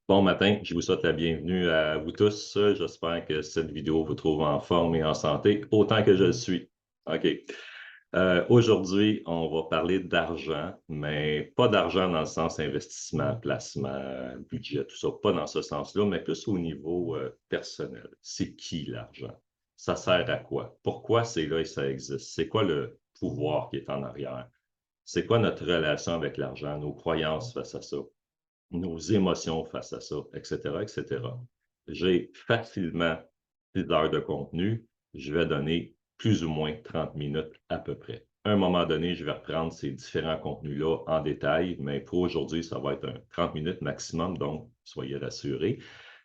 Bon matin, je vous souhaite la bienvenue à vous tous. J'espère que cette vidéo vous trouve en forme et en santé, autant que je le suis. OK. Aujourd'hui, on va parler d'argent, mais pas d'argent dans le sens investissement, placement, budget, tout ça, pas dans ce sens-là, mais plus au niveau personnel. C'est qui l'argent? Ça sert à quoi? Pourquoi c'est là et ça existe? C'est quoi le pouvoir qui est en arrière? C'est quoi notre relation avec l'argent, nos croyances face à ça? Nos émotions face à ça, etc., etc. J'ai facilement 6 heures de contenu. Je vais donner plus ou moins 30 minutes à peu près. À un moment donné, je vais reprendre ces différents contenus-là en détail, mais pour aujourd'hui, ça va être un 30 minutes maximum, donc soyez rassurés.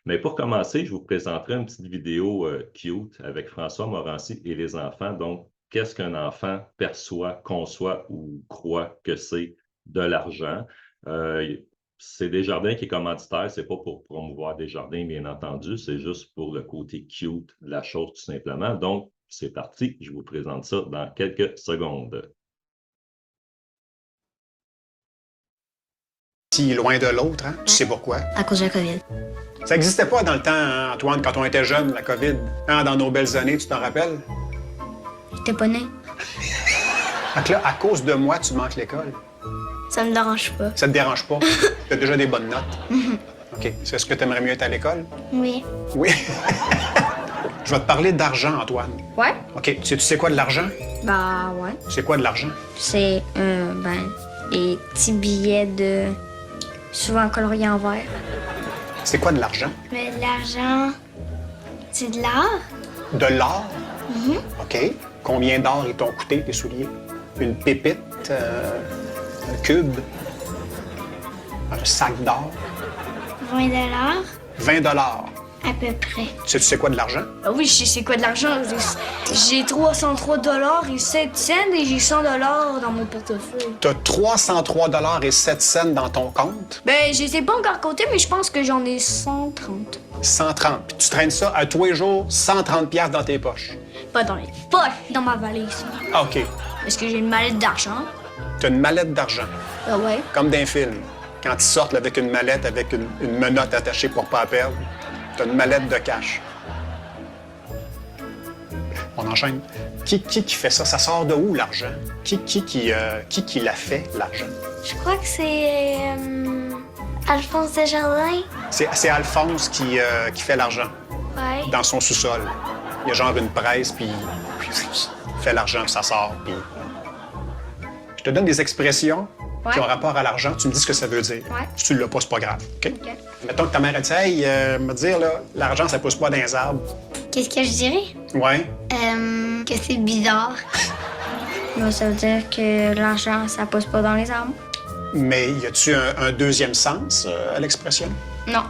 Mais pour commencer, je vous présenterai une petite vidéo cute avec François Morancy et les enfants. Donc, qu'est-ce qu'un enfant perçoit, conçoit ou croit que c'est de l'argent? Euh, c'est Desjardins qui est commanditaire, c'est pas pour promouvoir Desjardins, bien entendu, c'est juste pour le côté cute de la chose, tout simplement. Donc, c'est parti, je vous présente ça dans quelques secondes. Si loin de l'autre, hein? Tu sais pourquoi? À cause de la COVID. Ça n'existait pas dans le temps, hein, Antoine, quand on était jeune, la COVID. Hein, dans nos belles années, tu t'en rappelles? J'étais pas né. Fait que là, à cause de moi, tu manques l'école. Ça me dérange pas. Ça te dérange pas? Tu as déjà des bonnes notes? OK. Est-ce que tu aimerais mieux être à l'école? Oui. Oui. Je vais te parler d'argent, Antoine. Ouais? OK. Tu sais quoi de l'argent? Bah ouais. C'est quoi de l'argent? C'est des petits billets de souvent coloriés en vert. C'est quoi de l'argent? Mais l'argent, c'est de l'art? De l'or? OK. Combien d'or ils t'ont coûté, tes souliers? Une pépite? Un cube? Un sac d'or? 20 20 à peu près. Tu sais quoi de l'argent? Ah oui, je sais c'est quoi de l'argent. J'ai 303 et 7 cents et j'ai 100 dans mon portefeuille. Tu as 303 et 7 cents dans ton compte. Ben, je les ai pas encore comptés, mais je pense que j'en ai 130. 130. Puis tu traînes ça à tous les jours, 130 piastres dans tes poches. Pas dans les poches, dans ma valise. Ah, OK. Parce que j'ai une mallette d'argent. Tu as une mallette d'argent, Ah ouais. comme d'un film. Quand ils sortent là, avec une mallette, avec une menotte attachée pour pas la perdre, tu as une mallette de cash. On enchaîne. Qui fait ça? Ça sort de où, l'argent? Qui l'a fait, l'argent? Je crois que c'est Alphonse Desjardins. C'est Alphonse qui fait l'argent Ouais. dans son sous-sol. Il y a genre une presse, puis il fait l'argent, puis ça sort. Puis... Je te donne des expressions qui ont rapport à l'argent. Tu me dis ce que ça veut dire. Ouais. Si tu l'as pas, c'est pas grave. OK? OK. Mettons que ta mère a dit, hey, me dire, là, l'argent, ça pousse pas dans les arbres. Qu'est-ce que je dirais? Ouais. Que c'est bizarre. Moi, ça veut dire que l'argent, ça pousse pas dans les arbres. Mais y a-tu un deuxième sens à l'expression? Non.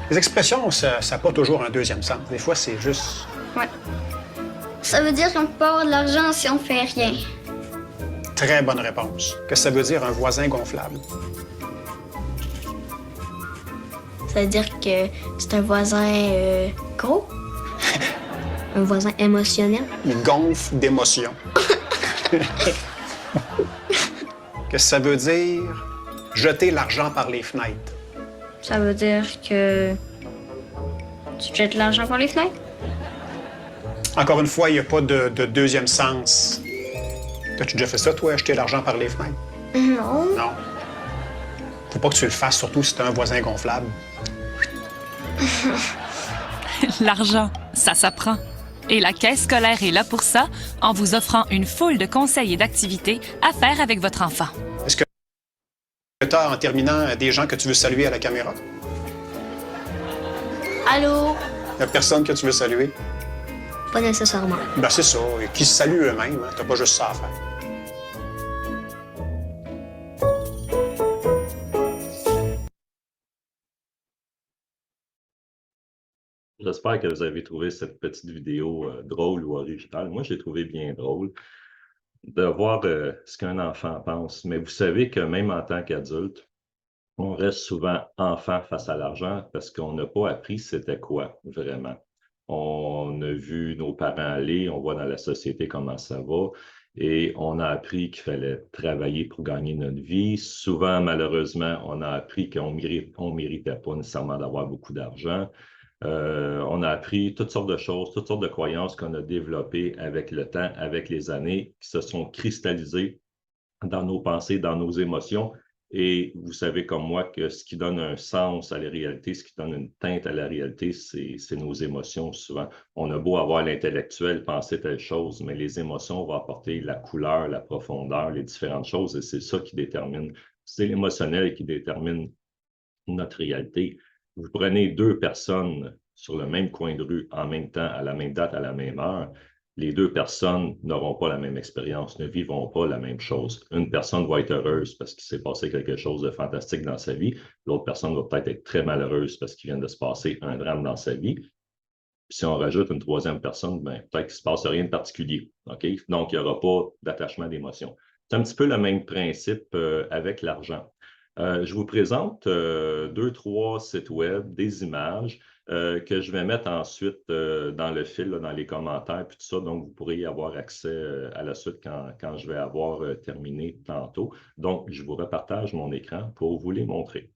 Les expressions, ça n'a pas toujours un deuxième sens. Des fois, c'est juste... Ouais. Ça veut dire qu'on peut avoir de l'argent si on fait rien. Très bonne réponse. Qu'est-ce que ça veut dire, un voisin gonflable? Ça veut dire que c'est un voisin gros. Un voisin émotionnel. Il gonfle d'émotion. Qu'est-ce que ça veut dire? Jeter l'argent par les fenêtres. Ça veut dire que tu jettes l'argent par les fenêtres. Encore une fois, il n'y a pas de deuxième sens. T'as-tu déjà fait ça, toi, jeter l'argent par les fenêtres? Non. Non. Faut pas que tu le fasses, surtout si t'as un voisin gonflable. L'argent, ça s'apprend. Et la Caisse scolaire est là pour ça, en vous offrant une foule de conseils et d'activités à faire avec votre enfant. Est-ce que tu as, en terminant, des gens que tu veux saluer à la caméra? Allô? Il n'y a personne que tu veux saluer? Pas nécessairement. Ben c'est ça. Et qui se saluent eux-mêmes. Hein? T'as pas juste ça à faire. J'espère que vous avez trouvé cette petite vidéo drôle ou originale. Moi, je l'ai trouvé bien drôle de voir ce qu'un enfant pense. Mais vous savez que même en tant qu'adulte, on reste souvent enfant face à l'argent parce qu'on n'a pas appris c'était quoi vraiment. On a vu nos parents aller, on voit dans la société comment ça va. Et on a appris qu'il fallait travailler pour gagner notre vie. Souvent, malheureusement, on a appris qu'on ne méritait pas nécessairement d'avoir beaucoup d'argent. On a appris toutes sortes de choses, toutes sortes de croyances qu'on a développées avec le temps, avec les années, qui se sont cristallisées dans nos pensées, dans nos émotions. Et vous savez comme moi que ce qui donne un sens à la réalité, ce qui donne une teinte à la réalité, c'est nos émotions souvent. On a beau avoir l'intellectuel, penser telle chose, mais les émotions vont apporter la couleur, la profondeur, les différentes choses, et c'est ça qui détermine, c'est l'émotionnel qui détermine notre réalité. Vous prenez deux personnes sur le même coin de rue en même temps, à la même date, à la même heure, les deux personnes n'auront pas la même expérience, ne vivront pas la même chose. Une personne va être heureuse parce qu'il s'est passé quelque chose de fantastique dans sa vie. L'autre personne va peut-être être très malheureuse parce qu'il vient de se passer un drame dans sa vie. Si on rajoute une troisième personne, ben, peut-être qu'il ne se passe rien de particulier. Okay? Donc, il n'y aura pas d'attachement d'émotion. C'est un petit peu le même principe avec l'argent. Je vous présente 2-3 sites web, des images que je vais mettre ensuite dans le fil, là, dans les commentaires, puis tout ça. Donc, vous pourrez y avoir accès à la suite quand je vais avoir terminé tantôt. Donc, je vous repartage mon écran pour vous les montrer.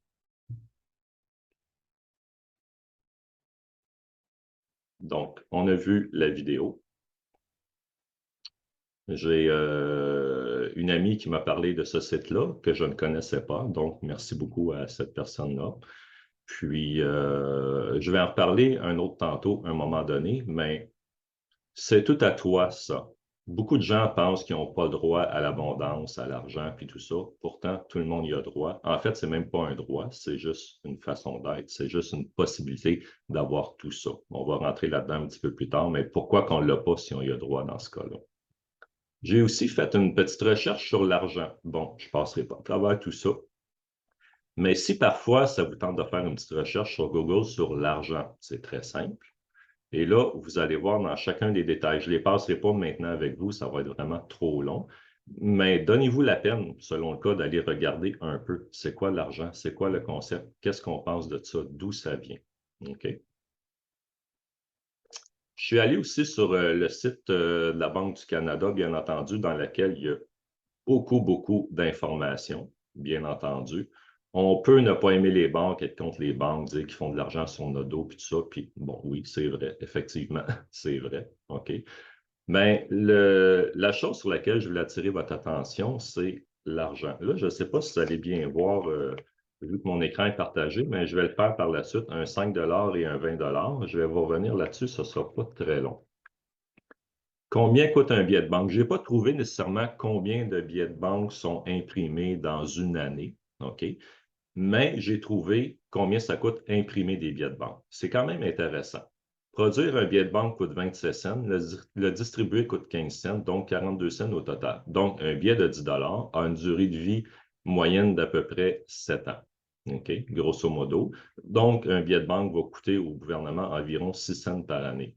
Donc, on a vu la vidéo. J'ai une amie qui m'a parlé de ce site-là que je ne connaissais pas. Donc, merci beaucoup à cette personne-là. Puis, je vais en reparler un autre tantôt, à un moment donné, mais c'est tout à toi, ça. Beaucoup de gens pensent qu'ils n'ont pas droit à l'abondance, à l'argent, puis tout ça. Pourtant, tout le monde y a droit. En fait, c'est même pas un droit, c'est juste une façon d'être. C'est juste une possibilité d'avoir tout ça. On va rentrer là-dedans un petit peu plus tard, mais pourquoi qu'on ne l'a pas si on y a droit dans ce cas-là? J'ai aussi fait une petite recherche sur l'argent. Bon, je ne passerai pas à travers tout ça. Mais si parfois, ça vous tente de faire une petite recherche sur Google sur l'argent, c'est très simple. Et là, vous allez voir dans chacun des détails. Je ne les passerai pas maintenant avec vous, ça va être vraiment trop long. Mais donnez-vous la peine, selon le cas, d'aller regarder un peu. C'est quoi l'argent? C'est quoi le concept? Qu'est-ce qu'on pense de ça? D'où ça vient? OK? Je suis allé aussi sur le site de la Banque du Canada, bien entendu, dans lequel il y a beaucoup d'informations, bien entendu. On peut ne pas aimer les banques, être contre les banques, dire qu'ils font de l'argent sur notre dos, puis tout ça. Puis, bon, oui, c'est vrai, effectivement, c'est vrai. OK. Mais la chose sur laquelle je voulais attirer votre attention, c'est l'argent. Là, je ne sais pas si vous allez bien voir, vu que mon écran est partagé, mais je vais le faire par la suite, un 5 et un 20 Je vais vous revenir là-dessus, ce ne sera pas très long. Combien coûte un billet de banque? Je n'ai pas trouvé nécessairement combien de billets de banque sont imprimés dans une année, OK? Mais j'ai trouvé combien ça coûte imprimer des billets de banque. C'est quand même intéressant. Produire un billet de banque coûte 27 cents, le distribuer coûte 15 cents, donc 42 cents au total. Donc, un billet de 10 a une durée de vie moyenne d'à peu près 7 ans. OK, grosso modo. Donc, un billet de banque va coûter au gouvernement environ 6 cents par année.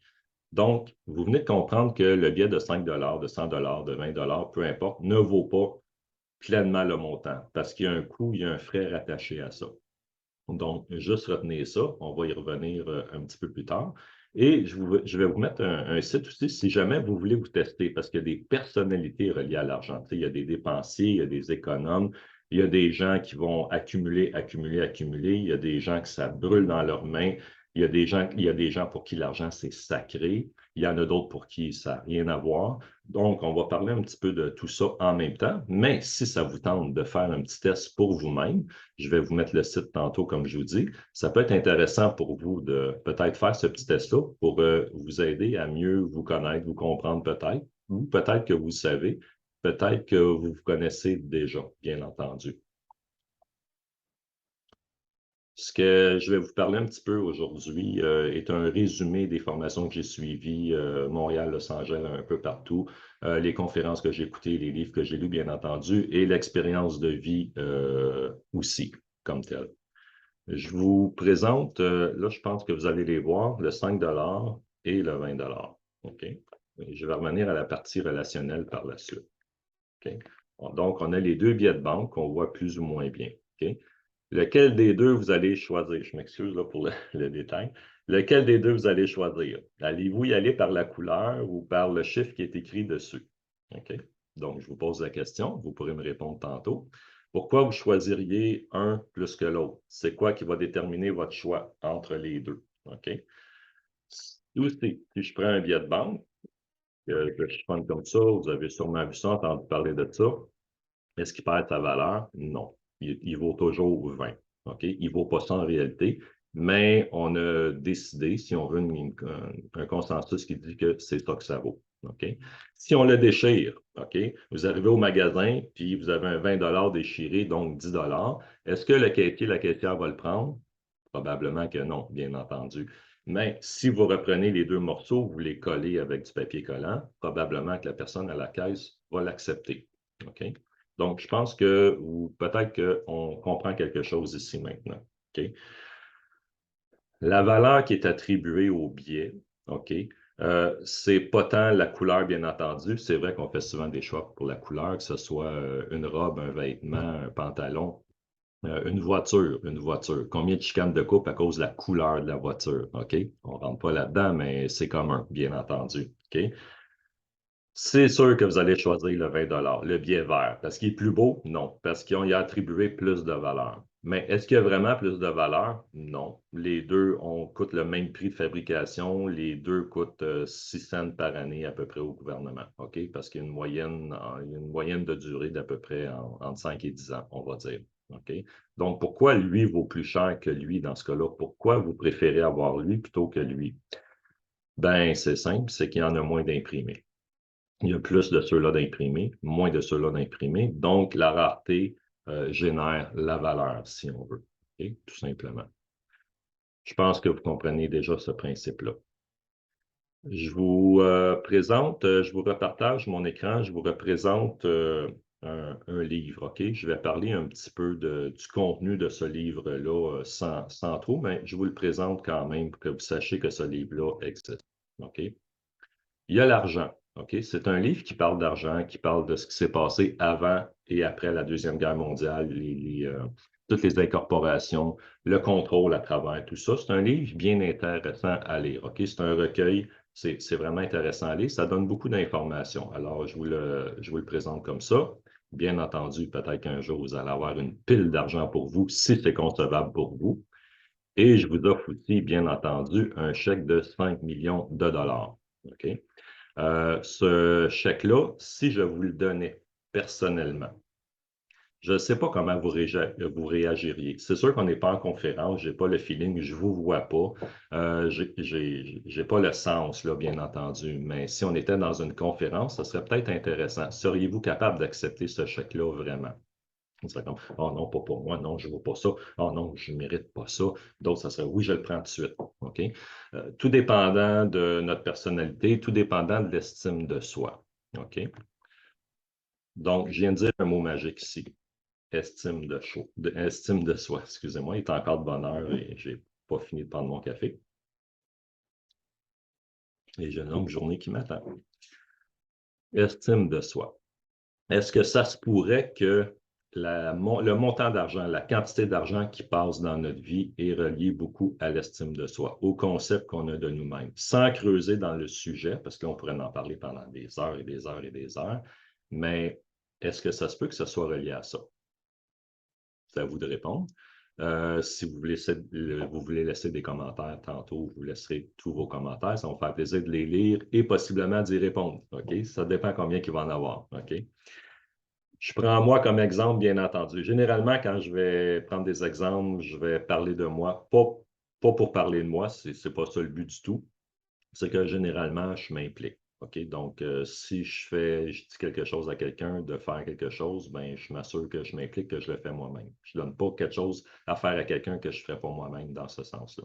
Donc, vous venez de comprendre que le billet de 5 de 100 de 20 peu importe, ne vaut pas pleinement le montant parce qu'il y a un coût, il y a un frais rattaché à ça. Donc, juste retenez ça. On va y revenir un petit peu plus tard. Et je vais vous mettre un site aussi si jamais vous voulez vous tester parce qu'il y a des personnalités reliées à l'argent. Il y a des dépensiers, il y a des économes, il y a des gens qui vont accumuler. Il y a des gens que ça brûle dans leurs mains. Il y a des gens pour qui l'argent, c'est sacré. Il y en a d'autres pour qui ça n'a rien à voir. Donc, on va parler un petit peu de tout ça en même temps. Mais si ça vous tente de faire un petit test pour vous-même, je vais vous mettre le site tantôt, comme je vous dis. Ça peut être intéressant pour vous de peut-être faire ce petit test-là pour vous aider à mieux vous connaître, vous comprendre peut-être, ou peut-être que vous savez, peut-être que vous vous connaissez déjà, bien entendu. Ce que je vais vous parler un petit peu aujourd'hui est un résumé des formations que j'ai suivies, Montréal, Los Angeles, un peu partout, les conférences que j'ai écoutées, les livres que j'ai lus, bien entendu, et l'expérience de vie aussi, comme telle. Je vous présente, là, je pense que vous allez les voir, le 5 et le 20 OK? Je vais revenir à la partie relationnelle par la suite. OK? Donc, on a les deux billets de banque qu'on voit plus ou moins bien. OK? Lequel des deux vous allez choisir? Je m'excuse là pour le détail. Lequel des deux vous allez choisir? Allez-vous y aller par la couleur ou par le chiffre qui est écrit dessus? OK? Donc, je vous pose la question, vous pourrez me répondre tantôt. Pourquoi vous choisiriez un plus que l'autre? C'est quoi qui va déterminer votre choix entre les deux? OK? Aussi, si je prends un billet de banque, que je prends comme ça, vous avez sûrement vu ça, entendu parler de ça. Est-ce qu'il perd sa valeur? Non. Il vaut toujours 20. OK? Il ne vaut pas ça en réalité, mais on a décidé, si on veut un consensus qui dit que c'est ça que ça vaut. OK? Si on le déchire, OK? Vous arrivez au magasin, puis vous avez un 20 déchiré, donc 10 Est-ce que le caissier, la caissière va le prendre? Probablement que non, bien entendu. Mais si vous reprenez les deux morceaux, vous les collez avec du papier collant, probablement que la personne à la caisse va l'accepter. OK? Donc, je pense que, ou peut-être qu'on comprend quelque chose ici maintenant. OK? La valeur qui est attribuée au billet, OK? C'est pas tant la couleur, bien entendu. C'est vrai qu'on fait souvent des choix pour la couleur, que ce soit une robe, un vêtement, un pantalon, une voiture. Combien de chicanes de couple à cause de la couleur de la voiture? OK? On ne rentre pas là-dedans, mais c'est commun, bien entendu. OK? C'est sûr que vous allez choisir le 20 le billet vert. Parce qu'il est plus beau? Non. Parce qu'on y a attribué plus de valeur. Mais est-ce qu'il y a vraiment plus de valeur? Non. Les deux coûtent le même prix de fabrication. Les deux coûtent 6 cents par année à peu près au gouvernement. OK? Parce qu'il y a une moyenne de durée d'à peu près entre 5 et 10 ans, on va dire. OK? Donc, pourquoi lui vaut plus cher que lui dans ce cas-là? Pourquoi vous préférez avoir lui plutôt que lui? Ben, c'est simple, c'est qu'il y en a moins d'imprimés. Il y a plus de ceux-là d'imprimés, moins de ceux-là d'imprimés. Donc, la rareté génère la valeur, si on veut. Okay? Tout simplement. Je pense que vous comprenez déjà ce principe-là. Je vous je vous repartage mon écran, je vous représente un livre. OK? Je vais parler un petit peu du contenu de ce livre-là sans trop, mais je vous le présente quand même pour que vous sachiez que ce livre-là existe. OK? Il y a l'argent. OK? C'est un livre qui parle d'argent, qui parle de ce qui s'est passé avant et après la Deuxième Guerre mondiale, toutes les incorporations, le contrôle à travers tout ça. C'est un livre bien intéressant à lire. OK? C'est un recueil, c'est vraiment intéressant à lire. Ça donne beaucoup d'informations. Alors, je vous le présente comme ça. Bien entendu, peut-être qu'un jour, vous allez avoir une pile d'argent pour vous, si c'est concevable pour vous. Et je vous offre aussi, bien entendu, un chèque de 5 millions de dollars. OK? Ce chèque-là, si je vous le donnais personnellement, je ne sais pas comment vous réagiriez. C'est sûr qu'on n'est pas en conférence, je n'ai pas le feeling, je ne vous vois pas. Je n'ai pas le sens, là, bien entendu. Mais si on était dans une conférence, ça serait peut-être intéressant. Seriez-vous capable d'accepter ce chèque-là vraiment? On serait comme, oh non, pas pour moi, non, je ne veux pas ça. Oh non, je ne mérite pas ça. D'autres, ça serait, oui, je le prends tout de suite. OK? Tout dépendant de notre personnalité, tout dépendant de l'estime de soi. OK? Donc, je viens de dire un mot magique ici. Estime de soi, excusez-moi, il est encore de bonne heure et je n'ai pas fini de prendre mon café. Et j'ai une longue journée qui m'attend. Estime de soi. Est-ce que ça se pourrait que le montant d'argent, la quantité d'argent qui passe dans notre vie est relié beaucoup à l'estime de soi, au concept qu'on a de nous-mêmes, sans creuser dans le sujet, parce qu'on pourrait en parler pendant des heures et des heures et des heures, mais est-ce que ça se peut que ce soit relié à ça? C'est à vous de répondre. Si vous voulez laisser des commentaires tantôt, vous laisserez tous vos commentaires. Ça va me faire plaisir de les lire et possiblement d'y répondre. OK? Ça dépend combien il va en avoir. OK? Je prends moi comme exemple, bien entendu. Généralement, quand je vais prendre des exemples, je vais parler de moi. Pas pour parler de moi, c'est pas ça le but du tout. C'est que généralement, je m'implique. OK? Donc, si je dis quelque chose à quelqu'un de faire quelque chose, ben, je m'assure que je m'implique, que je le fais moi-même. Je ne donne pas quelque chose à faire à quelqu'un que je ne ferais pas moi-même dans ce sens-là.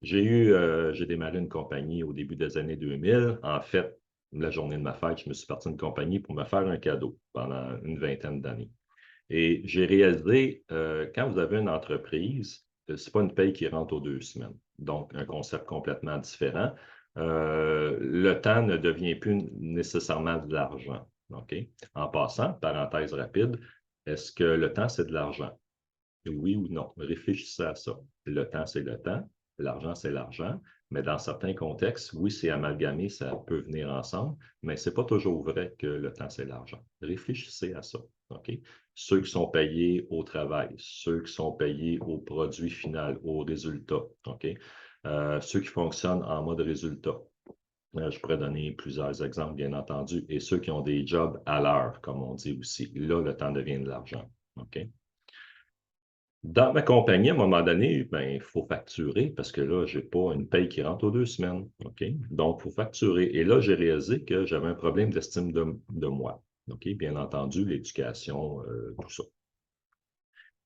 J'ai démarré une compagnie au début des années 2000. En fait, la journée de ma fête, je me suis parti d'une compagnie pour me faire un cadeau pendant une vingtaine d'années. Et j'ai réalisé, quand vous avez une entreprise, ce n'est pas une paye qui rentre aux 2 semaines. Donc, un concept complètement différent. Le temps ne devient plus nécessairement de l'argent. OK? En passant, parenthèse rapide, est-ce que le temps, c'est de l'argent? Oui ou non? Réfléchissez à ça. Le temps, c'est le temps. l'argent, c'est l'argent, mais dans certains contextes, oui, c'est amalgamé, ça peut venir ensemble, mais ce n'est pas toujours vrai que le temps, c'est l'argent. Réfléchissez à ça. OK? Ceux qui sont payés au travail, ceux qui sont payés au produit final, au résultat. OK? Ceux qui fonctionnent en mode résultat. Je pourrais donner plusieurs exemples, bien entendu, et ceux qui ont des jobs à l'heure, comme on dit aussi. Là, le temps devient de l'argent. OK? Dans ma compagnie, à un moment donné, ben, il faut facturer parce que là, je n'ai pas une paye qui rentre aux 2 semaines. OK? Donc, il faut facturer. Et là, j'ai réalisé que j'avais un problème d'estime de moi. OK? Bien entendu, l'éducation, tout ça.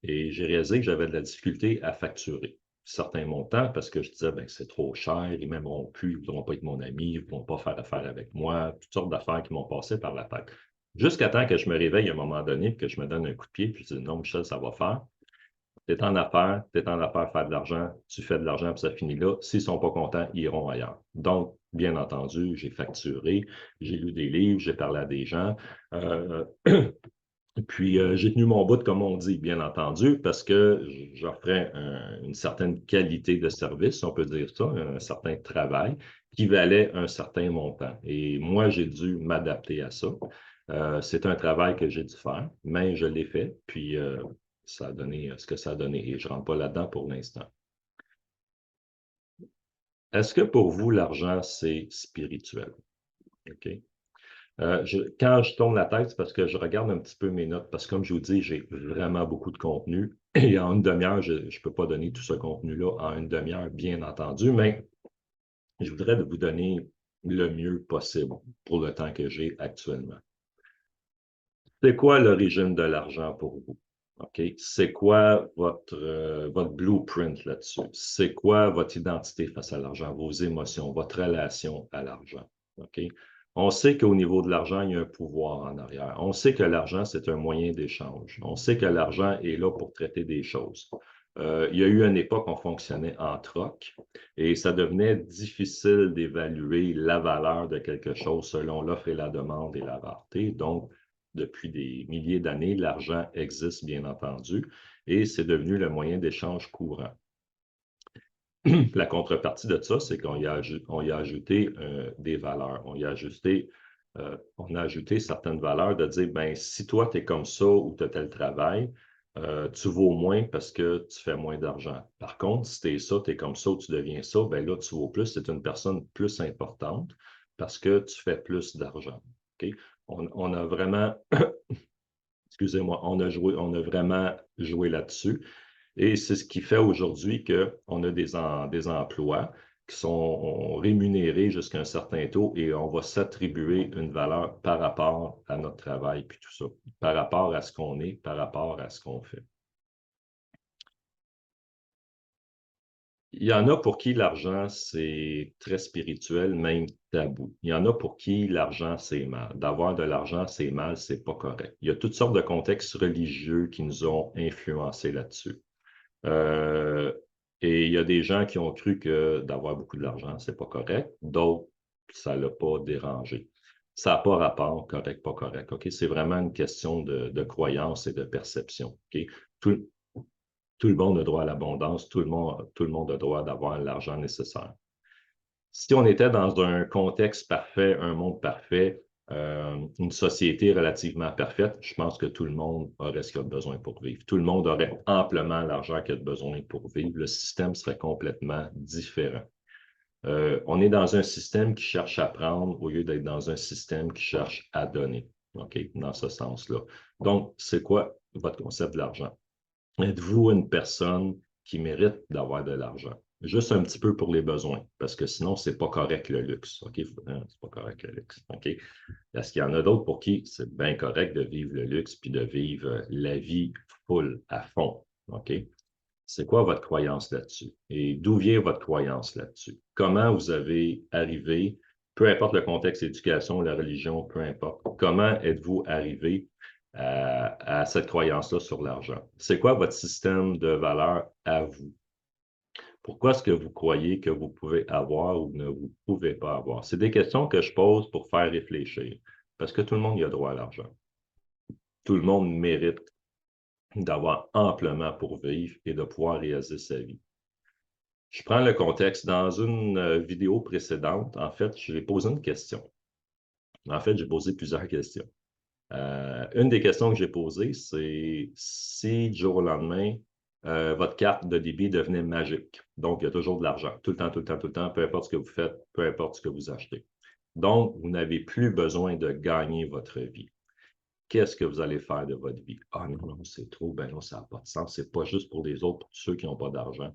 Et j'ai réalisé que j'avais de la difficulté à facturer certains montants parce que je disais, ben, c'est trop cher, ils ne m'aimeront plus, ils ne voudront pas être mon ami, ils ne voudront pas faire affaire avec moi, toutes sortes d'affaires qui m'ont passé par la tête. Jusqu'à temps que je me réveille à un moment donné, que je me donne un coup de pied, puis je dis, non, Michel, ça va faire. Tu es en affaires, faire de l'argent, tu fais de l'argent, puis ça finit là. S'ils ne sont pas contents, ils iront ailleurs. Donc, bien entendu, j'ai facturé, j'ai lu des livres, j'ai parlé à des gens. Puis, j'ai tenu mon bout, comme on dit, bien entendu, parce que j'offrais une certaine qualité de service, on peut dire ça, un certain travail qui valait un certain montant. Et moi, j'ai dû m'adapter à ça. C'est un travail que j'ai dû faire, mais je l'ai fait, puis ça a donné ce que ça a donné, et je ne rentre pas là-dedans pour l'instant. Est-ce que pour vous, l'argent, c'est spirituel? OK? Quand je tourne la tête, c'est parce que je regarde un petit peu mes notes, parce que comme je vous dis, j'ai vraiment beaucoup de contenu. Et en une demi-heure, je ne peux pas donner tout ce contenu-là en une demi-heure, bien entendu, mais je voudrais vous donner le mieux possible pour le temps que j'ai actuellement. C'est quoi l'origine de l'argent pour vous? OK? C'est quoi votre blueprint là-dessus? C'est quoi votre identité face à l'argent, vos émotions, votre relation à l'argent? OK? On sait qu'au niveau de l'argent, il y a un pouvoir en arrière. On sait que l'argent, c'est un moyen d'échange. On sait que l'argent est là pour traiter des choses. Il y a eu une époque où on fonctionnait en troc et ça devenait difficile d'évaluer la valeur de quelque chose selon l'offre et la demande et la rareté. Donc, depuis des milliers d'années, l'argent existe, bien entendu, et c'est devenu le moyen d'échange courant. La contrepartie de ça, c'est qu'on y a ajouté des valeurs. On a ajouté certaines valeurs de dire, ben si toi, tu es comme ça ou tu as tel travail, tu vaux moins parce que tu fais moins d'argent. Par contre, si tu es ça, tu es comme ça ou tu deviens ça, ben là, tu vaux plus, c'est une personne plus importante parce que tu fais plus d'argent. Okay? On a vraiment, excusez-moi, on a vraiment joué là-dessus. Et c'est ce qui fait aujourd'hui qu'on a des emplois qui sont rémunérés jusqu'à un certain taux et on va s'attribuer une valeur par rapport à notre travail, puis tout ça, par rapport à ce qu'on est, par rapport à ce qu'on fait. Il y en a pour qui l'argent, c'est très spirituel, même tabou. Il y en a pour qui l'argent, c'est mal. D'avoir de l'argent, c'est mal, c'est pas correct. Il y a toutes sortes de contextes religieux qui nous ont influencés là-dessus. Et il y a des gens qui ont cru que d'avoir beaucoup d'argent, c'est pas correct. D'autres, ça l'a pas dérangé. Ça n'a pas rapport, correct, pas correct. OK? C'est vraiment une question de croyance et de perception. OK? Tout le monde a droit à l'abondance, tout le monde a droit d'avoir l'argent nécessaire. Si on était dans un contexte parfait, un monde parfait, une société relativement parfaite, je pense que tout le monde aurait ce qu'il a besoin pour vivre. Tout le monde aurait amplement l'argent qu'il a besoin pour vivre. Le système serait complètement différent. On est dans un système qui cherche à prendre au lieu d'être dans un système qui cherche à donner. OK? Dans ce sens-là. Donc, c'est quoi votre concept de l'argent? Êtes-vous une personne qui mérite d'avoir de l'argent? Juste un petit peu pour les besoins, parce que sinon, c'est pas correct le luxe. OK? C'est pas correct le luxe. OK? Est-ce qu'il y en a d'autres pour qui c'est bien correct de vivre le luxe puis de vivre la vie full, à fond? OK? C'est quoi votre croyance là-dessus? Et d'où vient votre croyance là-dessus? Comment vous avez arrivé, peu importe le contexte, l'éducation, la religion, peu importe, comment êtes-vous arrivé à cette croyance-là sur l'argent? C'est quoi votre système de valeurs à vous? Pourquoi est-ce que vous croyez que vous pouvez avoir ou ne vous pouvez pas avoir? C'est des questions que je pose pour faire réfléchir, parce que tout le monde y a droit à l'argent. Tout le monde mérite d'avoir amplement pour vivre et de pouvoir réaliser sa vie. Je prends le contexte. Dans une vidéo précédente, en fait, je l'ai posé une question. En fait, j'ai posé plusieurs questions. Une des questions que j'ai posées, c'est si du jour au lendemain, votre carte de débit devenait magique. Donc, il y a toujours de l'argent, tout le temps, tout le temps, tout le temps, peu importe ce que vous faites, peu importe ce que vous achetez. Donc, vous n'avez plus besoin de gagner votre vie. Qu'est-ce que vous allez faire de votre vie? Ah non, non, c'est trop, ben non, ça n'a pas de sens. C'est pas juste pour les autres, pour ceux qui n'ont pas d'argent.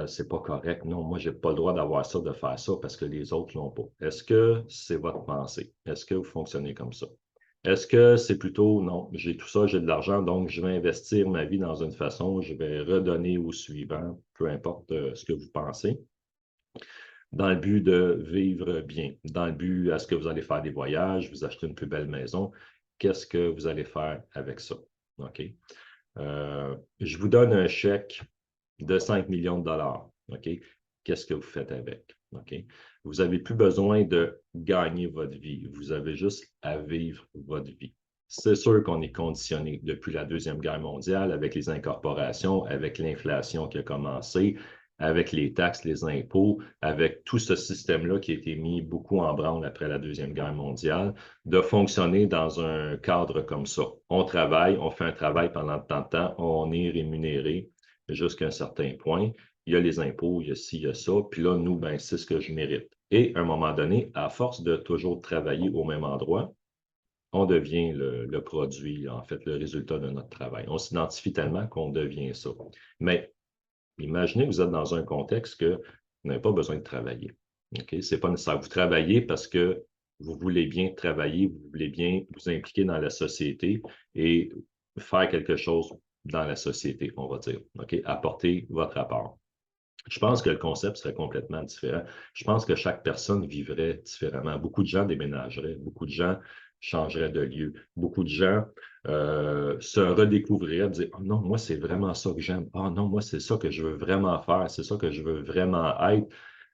C'est pas correct. Non, moi, j'ai pas le droit d'avoir ça, de faire ça parce que les autres l'ont pas. Est-ce que c'est votre pensée? Est-ce que vous fonctionnez comme ça? Est-ce que c'est plutôt, non, j'ai tout ça, j'ai de l'argent, donc je vais investir ma vie dans une façon, je vais redonner au suivant, peu importe ce que vous pensez, dans le but de vivre bien, dans le but, est-ce que vous allez faire des voyages, vous acheter une plus belle maison, qu'est-ce que vous allez faire avec ça? OK? Je vous donne un chèque de 5 millions de dollars. OK? Qu'est-ce que vous faites avec? OK? Vous n'avez plus besoin de gagner votre vie. Vous avez juste à vivre votre vie. C'est sûr qu'on est conditionné depuis la Deuxième Guerre mondiale avec les incorporations, avec l'inflation qui a commencé, avec les taxes, les impôts, avec tout ce système-là qui a été mis beaucoup en branle après la Deuxième Guerre mondiale, de fonctionner dans un cadre comme ça. On travaille, on fait un travail pendant tant de temps, on est rémunéré jusqu'à un certain point. Il y a les impôts, il y a ci, il y a ça. Puis là, nous, ben, c'est ce que je mérite. Et à un moment donné, à force de toujours travailler au même endroit, on devient le produit, en fait, le résultat de notre travail. On s'identifie tellement qu'on devient ça. Mais imaginez que vous êtes dans un contexte que vous n'avez pas besoin de travailler. Okay? Ce n'est pas nécessaire. Vous travaillez parce que vous voulez bien travailler, vous voulez bien vous impliquer dans la société et faire quelque chose dans la société, on va dire. Okay? Apporter votre apport. Je pense que le concept serait complètement différent. Je pense que chaque personne vivrait différemment. Beaucoup de gens déménageraient, beaucoup de gens changeraient de lieu, beaucoup de gens se redécouvriraient, dire oh non, moi, c'est vraiment ça que j'aime. Oh non, moi, c'est ça que je veux vraiment faire, c'est ça que je veux vraiment être.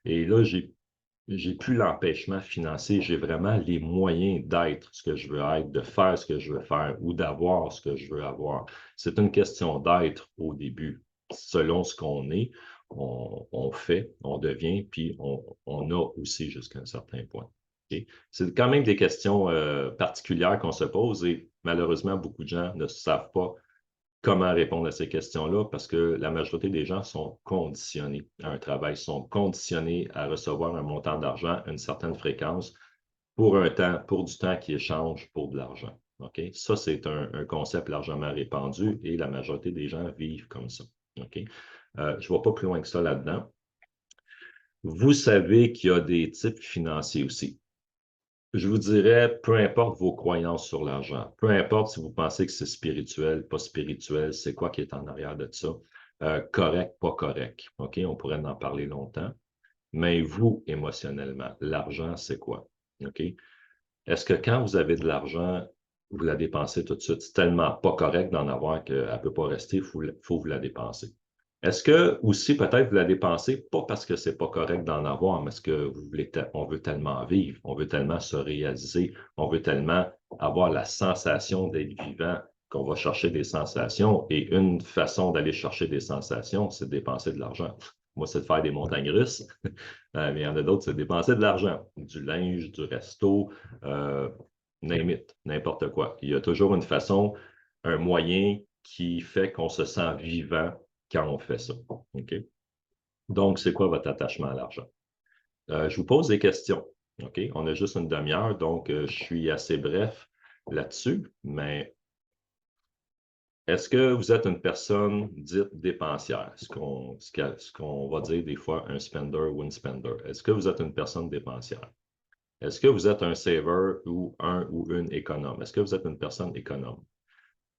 Et là, j'ai plus l'empêchement financier, j'ai vraiment les moyens d'être ce que je veux être, de faire ce que je veux faire ou d'avoir ce que je veux avoir. C'est une question d'être au début. Selon ce qu'on est, on fait, on devient, puis on a aussi jusqu'à un certain point. Okay? C'est quand même des questions particulières qu'on se pose et malheureusement, beaucoup de gens ne savent pas comment répondre à ces questions-là parce que la majorité des gens sont conditionnés à un travail, sont conditionnés à recevoir un montant d'argent, une certaine fréquence pour un temps, pour du temps qui échange pour de l'argent. Okay? Ça, c'est un concept largement répandu et la majorité des gens vivent comme ça. Okay? Je ne vais pas plus loin que ça là-dedans. Vous savez qu'il y a des types financiers aussi. Je vous dirais, peu importe vos croyances sur l'argent, peu importe si vous pensez que c'est spirituel, pas spirituel, c'est quoi qui est en arrière de ça, correct, pas correct. OK, on pourrait en parler longtemps. Mais vous, émotionnellement, l'argent, c'est quoi? OK? Est-ce que quand vous avez de l'argent, vous la dépensez tout de suite? C'est tellement pas correct d'en avoir qu'elle ne peut pas rester, il faut vous la dépenser. Est-ce que aussi peut-être vous la dépensez, pas parce que c'est pas correct d'en avoir, mais parce que on veut tellement vivre, on veut tellement se réaliser, on veut tellement avoir la sensation d'être vivant qu'on va chercher des sensations. Et une façon d'aller chercher des sensations, c'est de dépenser de l'argent. Moi, c'est de faire des montagnes russes, mais il y en a d'autres, c'est de dépenser de l'argent, du linge, du resto, name it, n'importe quoi. Il y a toujours une façon, un moyen qui fait qu'on se sent vivant quand on fait ça. Okay? Donc, c'est quoi votre attachement à l'argent? Je vous pose des questions. Okay? On a juste une demi-heure, donc je suis assez bref là-dessus, mais est-ce que vous êtes une personne dite dépensière? Ce qu'on va dire des fois un spender ou une spender. Est-ce que vous êtes une personne dépensière? Est-ce que vous êtes un saver ou un ou une économe? Est-ce que vous êtes une personne économe?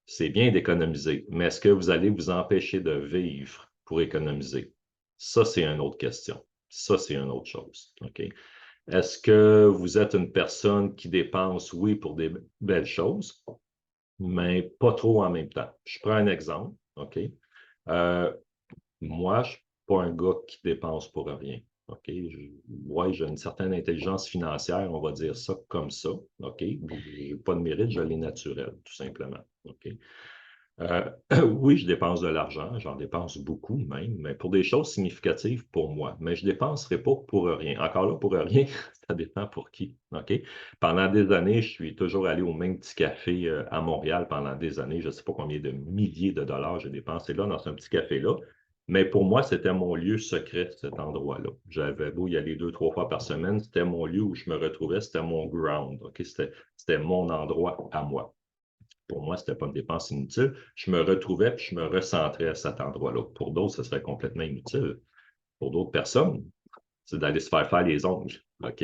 C'est bien d'économiser, mais est-ce que vous allez vous empêcher de vivre pour économiser? Ça, c'est une autre question. Ça, c'est une autre chose. Okay? Est-ce que vous êtes une personne qui dépense, oui, pour des belles choses, mais pas trop en même temps? Je prends un exemple. OK? Moi, je ne suis pas un gars qui dépense pour rien. OK? J'ai une certaine intelligence financière, on va dire ça comme ça. OK? Je n'ai pas de mérite, je l'ai naturel, tout simplement. OK? Oui, je dépense de l'argent, j'en dépense beaucoup même, mais pour des choses significatives pour moi. Mais je ne dépenserai pas pour rien. Encore là, pour rien, ça dépend pour qui. OK? Pendant des années, je suis toujours allé au même petit café à Montréal pendant des années. Je ne sais pas combien de milliers de dollars j'ai dépensé là, dans ce petit café-là. Mais pour moi, c'était mon lieu secret, cet endroit-là. J'avais beau y aller 2, 3 fois par semaine, c'était mon lieu où je me retrouvais, c'était mon ground. OK? C'était mon endroit à moi. Pour moi, ce n'était pas une dépense inutile. Je me retrouvais et je me recentrais à cet endroit-là. Pour d'autres, ce serait complètement inutile. Pour d'autres personnes, c'est d'aller se faire les ongles. OK?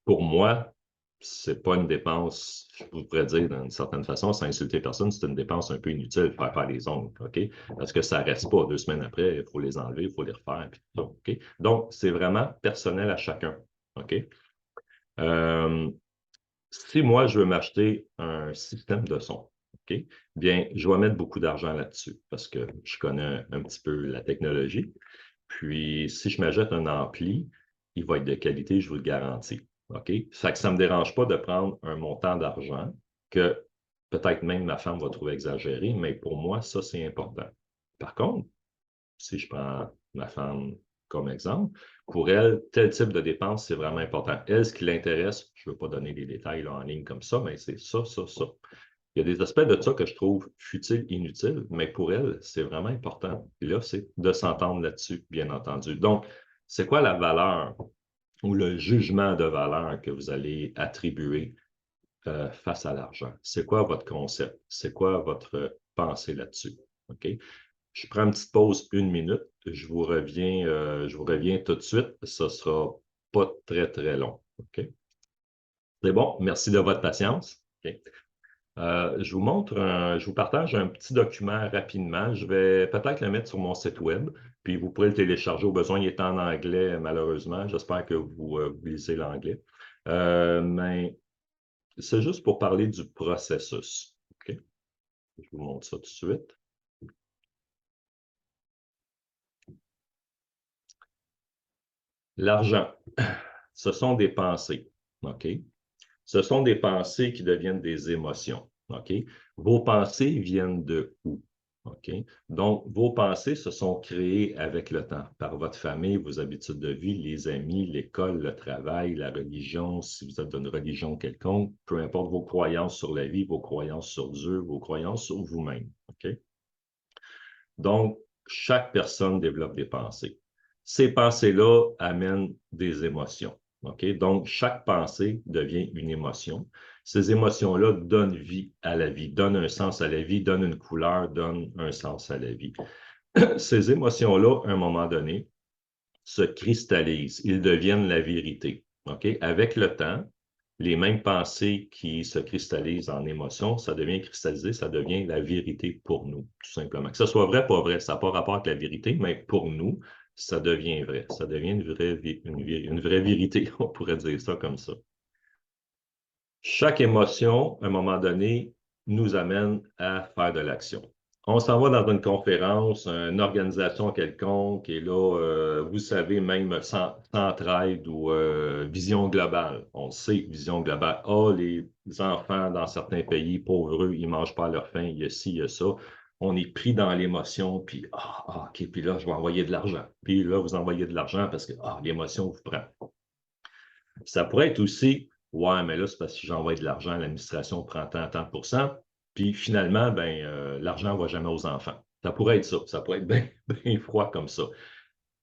Pour moi, ce n'est pas une dépense, je pourrais dire d'une certaine façon, sans insulter personne, c'est une dépense un peu inutile, faire les ongles. OK? Parce que ça ne reste pas 2 semaines après, il faut les enlever, il faut les refaire. Puis tout ça, OK? Donc, c'est vraiment personnel à chacun. OK? Si moi, je veux m'acheter un système de son, OK, bien, je vais mettre beaucoup d'argent là-dessus parce que je connais un petit peu la technologie. Puis, si je m'achète un ampli, il va être de qualité, je vous le garantis. OK? Ça ne me dérange pas de prendre un montant d'argent que peut-être même ma femme va trouver exagéré, mais pour moi, ça, c'est important. Par contre, si je prends ma femme comme exemple, pour elle, tel type de dépense, c'est vraiment important. Elle, ce qui l'intéresse, je ne veux pas donner des détails là, en ligne comme ça, mais c'est ça, ça, ça. Il y a des aspects de ça que je trouve futiles, inutiles, mais pour elle, c'est vraiment important. Puis là, c'est de s'entendre là-dessus, bien entendu. Donc, c'est quoi la valeur ou le jugement de valeur que vous allez attribuer face à l'argent? C'est quoi votre concept? C'est quoi votre pensée là-dessus? OK? Je prends une petite pause 1 minute. Je vous reviens tout de suite. Ce ne sera pas très, très long. OK? C'est bon? Merci de votre patience. OK. Je vous partage un petit document rapidement. Je vais peut-être le mettre sur mon site web, puis vous pourrez le télécharger au besoin. Il est en anglais, malheureusement. J'espère que vous lisez l'anglais. Mais c'est juste pour parler du processus. OK? Je vous montre ça tout de suite. L'argent, ce sont des pensées. OK? Ce sont des pensées qui deviennent des émotions. OK? Vos pensées viennent de où? OK? Donc, vos pensées se sont créées avec le temps, par votre famille, vos habitudes de vie, les amis, l'école, le travail, la religion, si vous êtes d'une religion quelconque, peu importe vos croyances sur la vie, vos croyances sur Dieu, vos croyances sur vous-même. OK? Donc, chaque personne développe des pensées. Ces pensées-là amènent des émotions. Okay? Donc, chaque pensée devient une émotion. Ces émotions-là donnent vie à la vie, donnent un sens à la vie, donnent une couleur, donnent un sens à la vie. Ces émotions-là, à un moment donné, se cristallisent. Ils deviennent la vérité. Okay? Avec le temps, les mêmes pensées qui se cristallisent en émotions, ça devient cristallisé, ça devient la vérité pour nous, tout simplement. Que ce soit vrai, pas vrai, ça n'a pas rapport avec la vérité, mais pour nous, ça devient vrai. Ça devient une vraie vérité, on pourrait dire ça comme ça. Chaque émotion, à un moment donné, nous amène à faire de l'action. On s'en va dans une conférence, une organisation quelconque, et là, vous savez, même Centraide ou Vision Globale. On sait, Vision Globale, les enfants dans certains pays, pauvres, ils ne mangent pas à leur faim, il y a ci, il y a ça. On est pris dans l'émotion, puis OK, puis là, je vais envoyer de l'argent. Puis là, vous envoyez de l'argent parce que l'émotion vous prend. Ça pourrait être aussi, ouais, mais là, c'est parce que j'envoie de l'argent, l'administration prend tant de pourcents. Puis finalement, l'argent ne va jamais aux enfants. Ça pourrait être ça. Ça pourrait être bien froid comme ça.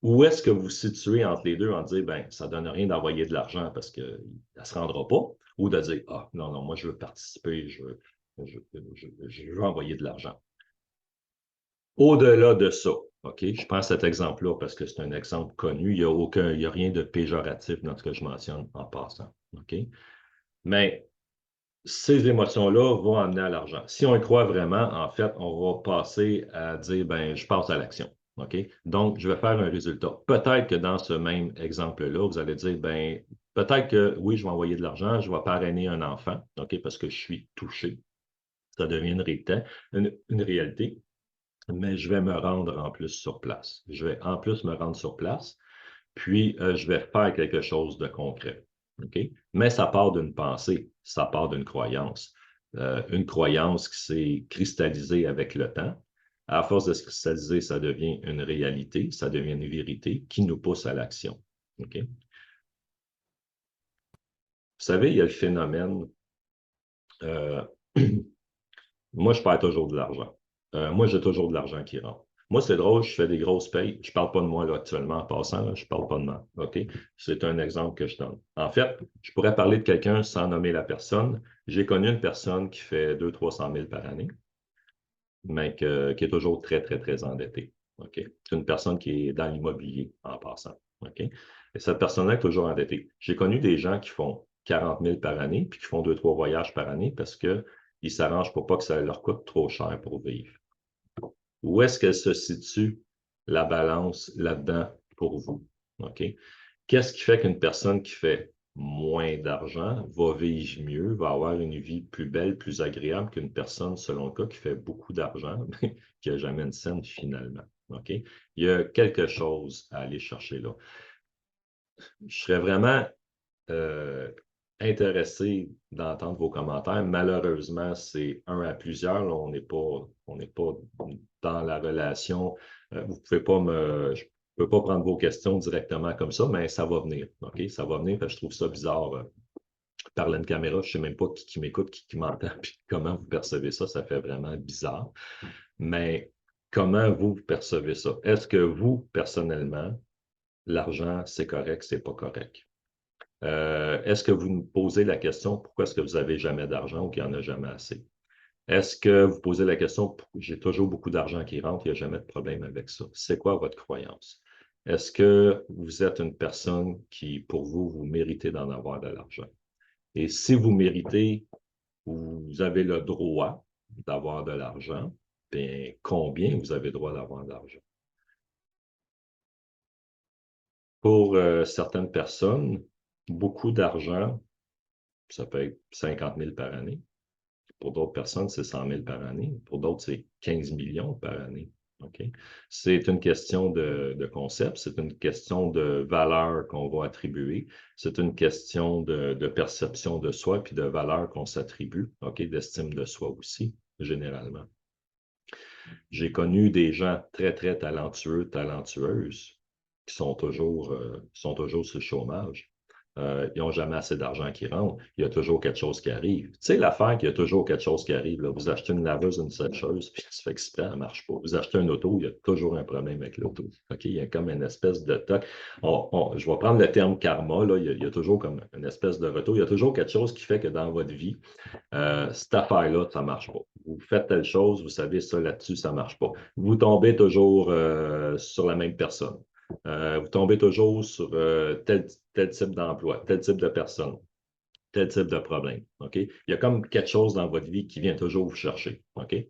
Où est-ce que vous vous situez entre les deux en disant, ça ne donne rien d'envoyer de l'argent parce que ça ne se rendra pas, ou de dire, non, moi, je veux participer, je veux envoyer de l'argent. Au-delà de ça, OK, je prends cet exemple-là parce que c'est un exemple connu, il n'y a rien de péjoratif dans ce que je mentionne en passant. OK? Mais ces émotions-là vont amener à l'argent. Si on y croit vraiment, en fait, on va passer à dire, je passe à l'action. OK? Donc, je vais faire un résultat. Peut-être que dans ce même exemple-là, vous allez dire, peut-être que oui, je vais envoyer de l'argent, je vais parrainer un enfant, OK, parce que je suis touché. Ça devient une réalité. Mais je vais me rendre en plus sur place. Je vais en plus me rendre sur place, puis je vais faire quelque chose de concret. OK? Mais ça part d'une pensée, ça part d'une croyance. une croyance qui s'est cristallisée avec le temps. À force de se cristalliser, ça devient une réalité, ça devient une vérité qui nous pousse à l'action. OK? Vous savez, il y a le phénomène, moi, je perds toujours de l'argent. Moi, j'ai toujours de l'argent qui rentre. Moi, c'est drôle, je fais des grosses payes. Je ne parle pas de moi là, actuellement en passant, là, je ne parle pas de moi. OK? C'est un exemple que je donne. En fait, je pourrais parler de quelqu'un sans nommer la personne. J'ai connu une personne qui fait 200 000 à 300 000 par année, mais qui est toujours très, très, très endettée. OK? C'est une personne qui est dans l'immobilier en passant. OK? Et cette personne-là est toujours endettée. J'ai connu des gens qui font 40 000 par année, puis qui font 2-3 voyages par année parce qu'ils s'arrangent pour pas que ça leur coûte trop cher pour vivre. Où est-ce qu'elle se situe la balance là-dedans pour vous? OK? Qu'est-ce qui fait qu'une personne qui fait moins d'argent va vivre mieux, va avoir une vie plus belle, plus agréable qu'une personne, selon le cas, qui fait beaucoup d'argent, mais qui n'a jamais une scène finalement? OK? Il y a quelque chose à aller chercher là. Je serais vraiment intéressé d'entendre vos commentaires. Malheureusement, c'est un à plusieurs. Là, on n'est pas dans la relation. Vous pouvez pas je ne peux pas prendre vos questions directement comme ça, mais ça va venir. OK? Ça va venir parce que je trouve ça bizarre. Par une caméra, je ne sais même pas qui m'écoute, qui m'entend, puis comment vous percevez ça. Ça fait vraiment bizarre. Mais comment vous percevez ça? Est-ce que vous, personnellement, l'argent, c'est correct, c'est pas correct? Est-ce que vous nous posez la question pourquoi est-ce que vous n'avez jamais d'argent ou qu'il n'y en a jamais assez? Est-ce que vous posez la question j'ai toujours beaucoup d'argent qui rentre, il n'y a jamais de problème avec ça? C'est quoi votre croyance? Est-ce que vous êtes une personne qui, pour vous, vous méritez d'en avoir de l'argent? Et si vous méritez, vous avez le droit d'avoir de l'argent, bien, combien vous avez le droit d'avoir de l'argent? Pour certaines personnes, beaucoup d'argent, ça peut être 50 000 par année. Pour d'autres personnes, c'est 100 000 par année. Pour d'autres, c'est 15 millions par année. Okay? C'est une question de concept, c'est une question de valeur qu'on va attribuer, c'est une question de perception de soi puis de valeur qu'on s'attribue, okay? D'estime de soi aussi, généralement. J'ai connu des gens très, très talentueux, talentueuses, qui sont toujours sur le chômage. Ils n'ont jamais assez d'argent qui rentre. Il y a toujours quelque chose qui arrive. Tu sais, l'affaire qu'il y a toujours quelque chose qui arrive. Là. Vous achetez une laveuse, une sécheuse, puis ça fait exprès, elle ne marche pas. Vous achetez un auto, il y a toujours un problème avec l'auto. Okay? Il y a comme une espèce de toc. Je vais prendre le terme karma. Là. Il y a toujours comme une espèce de retour. Il y a toujours quelque chose qui fait que dans votre vie, cette affaire-là, ça ne marche pas. Vous faites telle chose, vous savez, ça là-dessus, ça ne marche pas. Vous tombez toujours sur la même personne. Vous tombez toujours sur tel type d'emploi, tel type de personne, tel type de problème. Okay? Il y a comme quelque chose dans votre vie qui vient toujours vous chercher. Okay?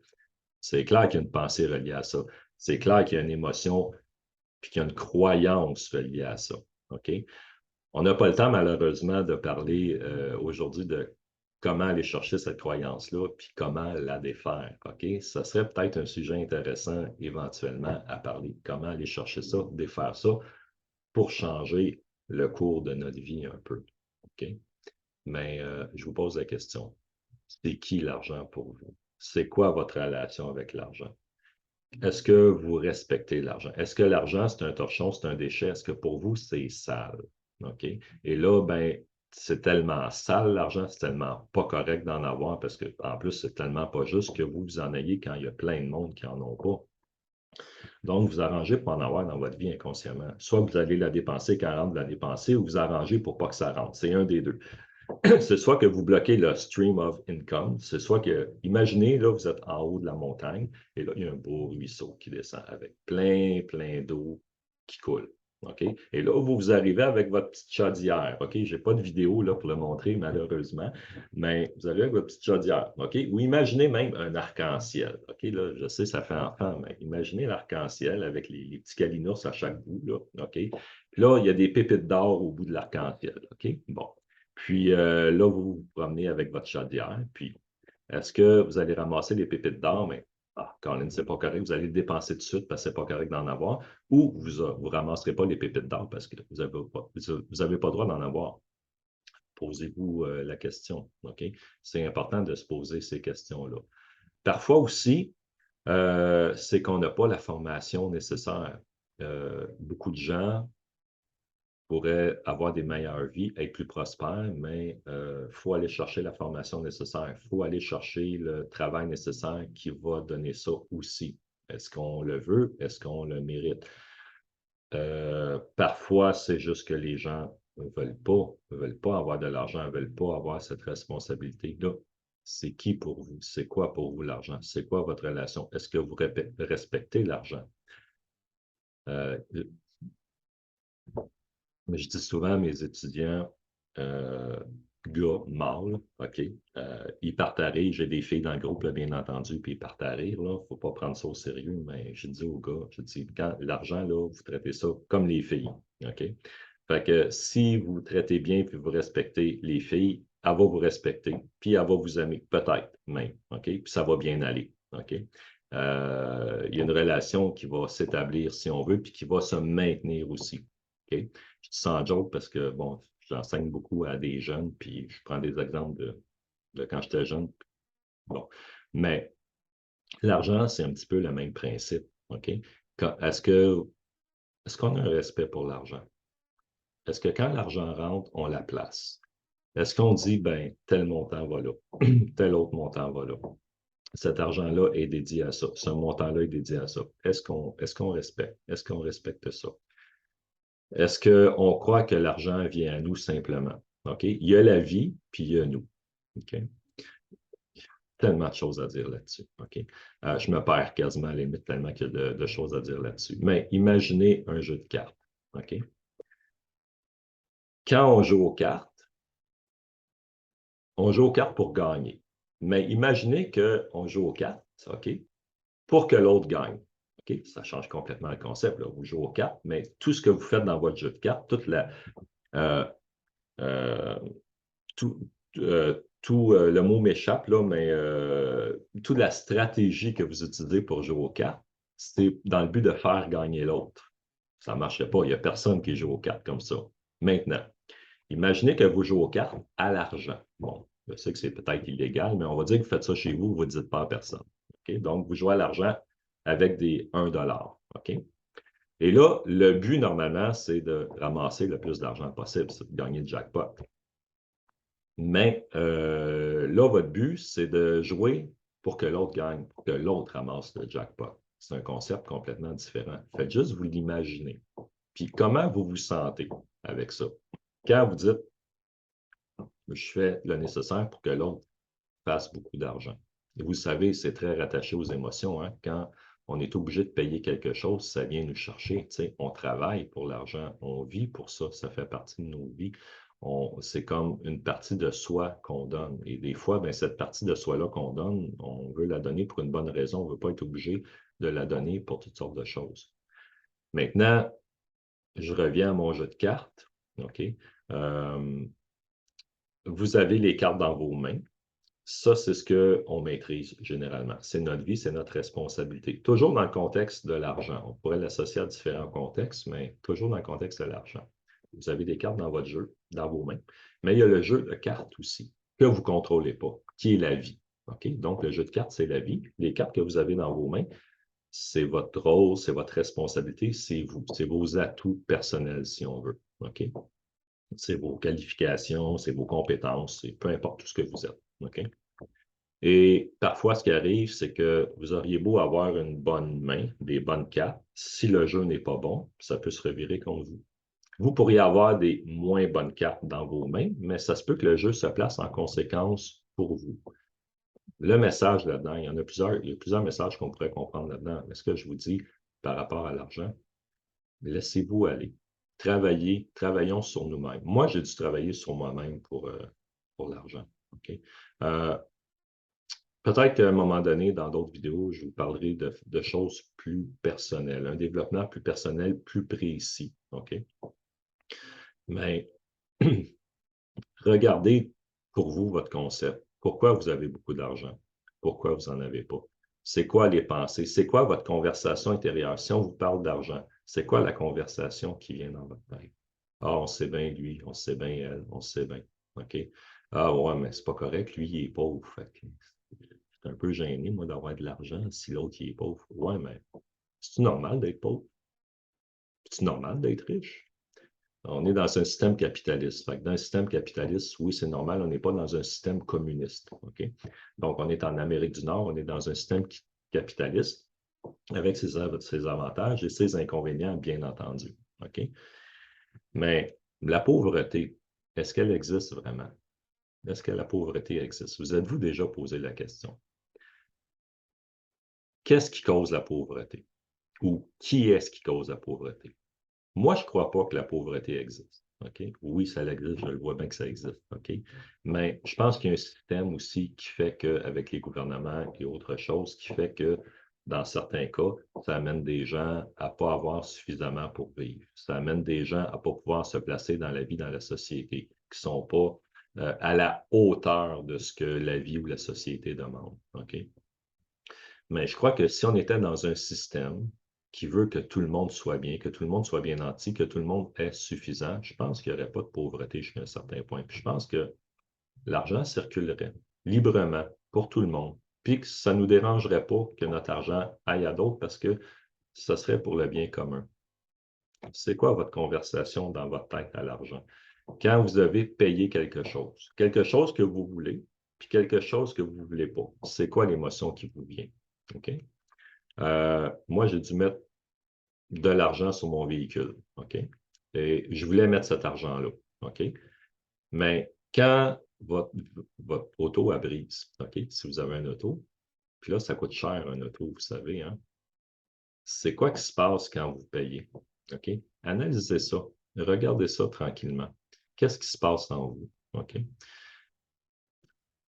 C'est clair qu'il y a une pensée reliée à ça. C'est clair qu'il y a une émotion puis qu'il y a une croyance reliée à ça. Okay? On n'a pas le temps, malheureusement, de parler aujourd'hui de comment aller chercher cette croyance-là, puis comment la défaire. OK? Ça serait peut-être un sujet intéressant éventuellement à parler. Comment aller chercher ça, défaire ça, pour changer le cours de notre vie un peu. OK? Mais je vous pose la question. C'est qui l'argent pour vous? C'est quoi votre relation avec l'argent? Est-ce que vous respectez l'argent? Est-ce que l'argent, c'est un torchon, c'est un déchet? Est-ce que pour vous, c'est sale? OK? Et là, ben, c'est tellement sale l'argent, c'est tellement pas correct d'en avoir parce qu'en plus, c'est tellement pas juste que vous en ayez quand il y a plein de monde qui n'en ont pas. Donc, vous arrangez pour en avoir dans votre vie inconsciemment. Soit vous allez la dépenser quand elle rentre, vous la dépenser, ou vous arrangez pour pas que ça rentre. C'est un des deux. C'est soit que vous bloquez le stream of income, c'est soit que, imaginez, là, vous êtes en haut de la montagne, et là, il y a un beau ruisseau qui descend avec plein d'eau qui coule. OK? Et là, vous arrivez avec votre petite chaudière. OK? Je n'ai pas de vidéo là, pour le montrer, malheureusement, mais vous arrivez avec votre petite chaudière. OK? Ou imaginez même un arc-en-ciel. OK? Là, je sais, ça fait enfant, mais imaginez l'arc-en-ciel avec les petits calinours à chaque bout. Là. OK? Puis là, il y a des pépites d'or au bout de l'arc-en-ciel. OK? Bon. Puis là, vous vous promenez avec votre chaudière. Puis, est-ce que vous allez ramasser les pépites d'or? Mais, Colin, c'est pas correct, vous allez le dépenser tout de suite parce que c'est pas correct d'en avoir. Ou vous ne ramasserez pas les pépites d'or parce que vous n'avez pas le droit d'en avoir. posez-vous la question. OK? C'est important de se poser ces questions-là. Parfois aussi, c'est qu'on n'a pas la formation nécessaire. Beaucoup de gens pourraient avoir des meilleures vies, être plus prospères, mais il faut aller chercher la formation nécessaire. Il faut aller chercher le travail nécessaire qui va donner ça aussi. Est-ce qu'on le veut? Est-ce qu'on le mérite? Parfois, c'est juste que les gens ne veulent pas avoir de l'argent, ne veulent pas avoir cette responsabilité-là. C'est qui pour vous? C'est quoi pour vous l'argent? C'est quoi votre relation? Est-ce que vous respectez l'argent? Mais je dis souvent à mes étudiants, gars, mâles, OK, ils partent à rire. J'ai des filles dans le groupe, là, bien entendu, puis ils partent à rire. Il ne faut pas prendre ça au sérieux, mais je dis aux gars, je dis, quand l'argent, là, vous traitez ça comme les filles. OK? Fait que si vous traitez bien puis vous respectez les filles, elle va vous respecter, puis elle va vous aimer, peut-être même. OK? Puis ça va bien aller. OK? Il y a une relation qui va s'établir si on veut, puis qui va se maintenir aussi. OK? Je dis ça en joke parce que, bon, j'enseigne beaucoup à des jeunes, puis je prends des exemples de quand j'étais jeune. Bon, mais l'argent, c'est un petit peu le même principe. OK? Est-ce qu'on a un respect pour l'argent? Est-ce que quand l'argent rentre, on la place? Est-ce qu'on dit, ben, tel montant va là, tel autre montant va là? Cet argent-là est dédié à ça. Ce montant-là est dédié à ça. Est-ce qu'on respecte? Est-ce qu'on respecte ça? Est-ce qu'on croit que l'argent vient à nous simplement? OK? Il y a la vie, puis il y a nous. OK? Tellement de choses à dire là-dessus. OK? Je me perds quasiment à la limite tellement qu'il y a de choses à dire là-dessus. Mais imaginez un jeu de cartes. OK? Quand on joue aux cartes pour gagner. Mais imaginez qu'on joue aux cartes, OK, pour que l'autre gagne. OK? Ça change complètement le concept. Là. Vous jouez aux cartes, mais tout ce que vous faites dans votre jeu de cartes, toute la, le mot m'échappe, là, mais toute la stratégie que vous utilisez pour jouer aux cartes, c'est dans le but de faire gagner l'autre. Ça ne marchait pas. Il n'y a personne qui joue aux cartes comme ça. Maintenant, imaginez que vous jouez aux cartes à l'argent. Bon, je sais que c'est peut-être illégal, mais on va dire que vous faites ça chez vous, vous ne dites pas à personne. Okay? Donc, vous jouez à l'argent avec des 1 $. OK? Et là, le but, normalement, c'est de ramasser le plus d'argent possible, c'est de gagner le jackpot. Mais là, votre but, c'est de jouer pour que l'autre gagne, pour que l'autre ramasse le jackpot. C'est un concept complètement différent. Faites juste vous l'imaginer. Puis comment vous vous sentez avec ça? Quand vous dites, je fais le nécessaire pour que l'autre fasse beaucoup d'argent. Et vous savez, c'est très rattaché aux émotions. Hein? Quand on est obligé de payer quelque chose, ça vient nous chercher. On travaille pour l'argent, on vit pour ça, ça fait partie de nos vies. C'est comme une partie de soi qu'on donne. Et des fois, ben, cette partie de soi-là qu'on donne, on veut la donner pour une bonne raison. On ne veut pas être obligé de la donner pour toutes sortes de choses. Maintenant, je reviens à mon jeu de cartes. OK? Vous avez les cartes dans vos mains. Ça, c'est ce qu'on maîtrise généralement. C'est notre vie, c'est notre responsabilité. Toujours dans le contexte de l'argent. On pourrait l'associer à différents contextes, mais toujours dans le contexte de l'argent. Vous avez des cartes dans votre jeu, dans vos mains. Mais il y a le jeu de cartes aussi, que vous ne contrôlez pas, qui est la vie. OK? Donc, le jeu de cartes, c'est la vie. Les cartes que vous avez dans vos mains, c'est votre rôle, c'est votre responsabilité, c'est vous. C'est vos atouts personnels, si on veut. OK? C'est vos qualifications, c'est vos compétences, c'est peu importe tout ce que vous êtes. OK? Et parfois, ce qui arrive, c'est que vous auriez beau avoir une bonne main, des bonnes cartes. Si le jeu n'est pas bon, ça peut se revirer contre vous. Vous pourriez avoir des moins bonnes cartes dans vos mains, mais ça se peut que le jeu se place en conséquence pour vous. Le message là-dedans, il y a plusieurs messages qu'on pourrait comprendre là-dedans. Mais ce que je vous dis par rapport à l'argent, laissez-vous aller. Travaillons sur nous-mêmes. Moi, j'ai dû travailler sur moi-même pour l'argent. Okay? Peut-être qu'à un moment donné, dans d'autres vidéos, je vous parlerai de choses plus personnelles, un développement plus personnel, plus précis. OK? Mais regardez pour vous votre concept. Pourquoi vous avez beaucoup d'argent? Pourquoi vous n'en avez pas? C'est quoi les pensées? C'est quoi votre conversation intérieure? Si on vous parle d'argent, c'est quoi la conversation qui vient dans votre tête? Ah, on sait bien lui, on sait bien elle, on sait bien. OK? Ah ouais, mais c'est pas correct, lui, il est pauvre. Fait que c'est un peu gêné, moi, d'avoir de l'argent si l'autre, il est pauvre. Ouais, mais c'est normal d'être pauvre? C'est normal d'être riche? On est dans un système capitaliste. Fait que dans un système capitaliste, oui, c'est normal, on n'est pas dans un système communiste. OK? Donc, on est en Amérique du Nord, on est dans un système capitaliste avec ses avantages et ses inconvénients, bien entendu. OK? Mais la pauvreté, est-ce qu'elle existe vraiment? Est-ce que la pauvreté existe? Vous êtes-vous déjà posé la question? Qu'est-ce qui cause la pauvreté? Ou qui est-ce qui cause la pauvreté? Moi, je ne crois pas que la pauvreté existe. OK? Oui, ça existe, je le vois bien que ça existe. OK? Mais je pense qu'il y a un système aussi qui fait qu'avec les gouvernements et autre chose, qui fait que dans certains cas, ça amène des gens à ne pas avoir suffisamment pour vivre. Ça amène des gens à ne pas pouvoir se placer dans la vie, dans la société, qui ne sont pas à la hauteur de ce que la vie ou la société demande. OK? Mais je crois que si on était dans un système qui veut que tout le monde soit bien, que tout le monde soit bien nanti, que tout le monde est suffisant, je pense qu'il n'y aurait pas de pauvreté jusqu'à un certain point. Puis je pense que l'argent circulerait librement pour tout le monde, puis que ça ne nous dérangerait pas que notre argent aille à d'autres parce que ce serait pour le bien commun. C'est quoi votre conversation dans votre tête à l'argent? Quand vous avez payé quelque chose que vous voulez, puis quelque chose que vous ne voulez pas, c'est quoi l'émotion qui vous vient? OK? Moi, j'ai dû mettre de l'argent sur mon véhicule. OK? Et je voulais mettre cet argent-là. OK? Mais quand votre auto a brise, OK? Si vous avez un auto, puis là, ça coûte cher un auto, vous savez, hein? C'est quoi qui se passe quand vous payez? OK? Analysez ça. Regardez ça tranquillement. Qu'est-ce qui se passe en vous? OK?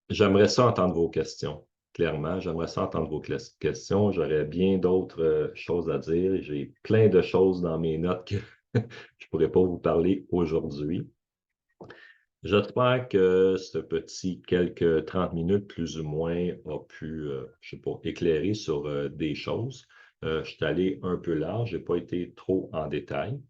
J'aimerais ça entendre vos questions. Clairement, j'aimerais ça entendre vos questions. J'aurais bien d'autres choses à dire. J'ai plein de choses dans mes notes que je ne pourrais pas vous parler aujourd'hui. J'espère que ce petit quelques 30 minutes plus ou moins a pu, je ne sais pas, éclairer sur des choses. Je suis allé un peu large, je n'ai pas été trop en détail,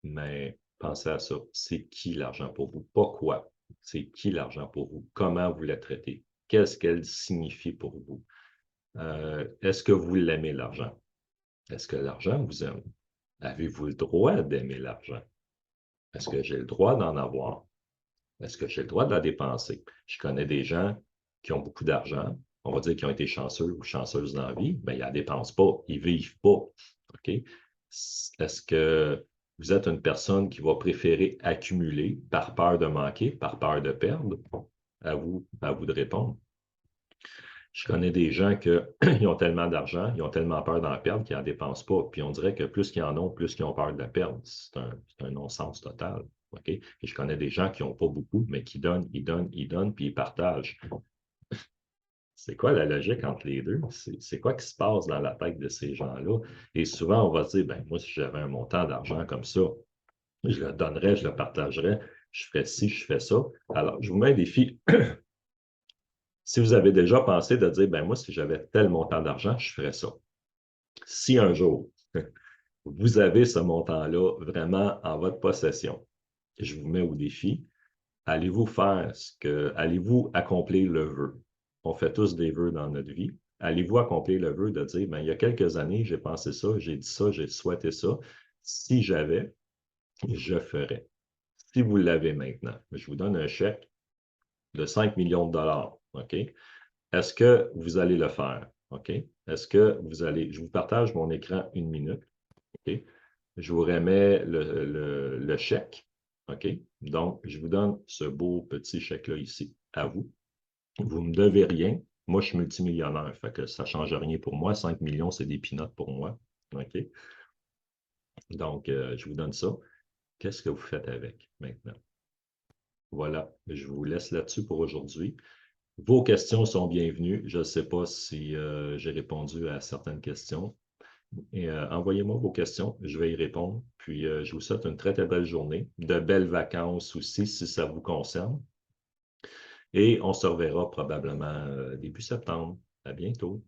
mais pensez à ça. C'est qui l'argent pour vous? Pas quoi. C'est qui l'argent pour vous? Comment vous la traitez? Qu'est-ce qu'elle signifie pour vous? Est-ce que vous l'aimez, l'argent? Est-ce que l'argent vous aime? Avez-vous le droit d'aimer l'argent? Est-ce que j'ai le droit d'en avoir? Est-ce que j'ai le droit de la dépenser? Je connais des gens qui ont beaucoup d'argent, on va dire qu'ils ont été chanceux ou chanceuses dans la vie, mais ils ne la dépensent pas, ils ne vivent pas. OK? Est-ce que vous êtes une personne qui va préférer accumuler par peur de manquer, par peur de perdre? À vous de répondre. Je connais des gens qui ont tellement d'argent, ils ont tellement peur d'en perdre qu'ils n'en dépensent pas. Puis on dirait que plus qu'ils en ont, plus qu'ils ont peur de la perdre. C'est un non-sens total. Okay? Et je connais des gens qui n'ont pas beaucoup, mais qui donnent, ils donnent, puis ils partagent. C'est quoi la logique entre les deux? C'est quoi qui se passe dans la tête de ces gens-là? Et souvent, on va se dire, ben moi, si j'avais un montant d'argent comme ça, je le donnerais, je le partagerais, je ferais ci, je fais ça. Alors, je vous mets un défi. Si vous avez déjà pensé de dire, ben moi, si j'avais tel montant d'argent, je ferais ça. Si un jour, vous avez ce montant-là vraiment en votre possession, je vous mets au défi, allez-vous accomplir le vœu? On fait tous des vœux dans notre vie. Allez-vous accomplir le vœu de dire, ben, il y a quelques années, j'ai pensé ça, j'ai dit ça, j'ai souhaité ça. Si j'avais, je ferais. Si vous l'avez maintenant, je vous donne un chèque de 5 millions de dollars. OK? Est-ce que vous allez le faire? OK? Est-ce que vous allez... Je vous partage mon écran 1 minute. OK? Je vous remets le chèque. OK? Donc, je vous donne ce beau petit chèque-là ici, à vous. Vous ne me devez rien. Moi, je suis multimillionnaire, fait que ça ne change rien pour moi. 5 millions, c'est des peanuts pour moi. OK? Donc, je vous donne ça. Qu'est-ce que vous faites avec maintenant? Voilà, je vous laisse là-dessus pour aujourd'hui. Vos questions sont bienvenues. Je ne sais pas si j'ai répondu à certaines questions. Et envoyez-moi vos questions, je vais y répondre. Puis, je vous souhaite une très, très belle journée, de belles vacances aussi, si ça vous concerne. Et on se reverra probablement début septembre. À bientôt.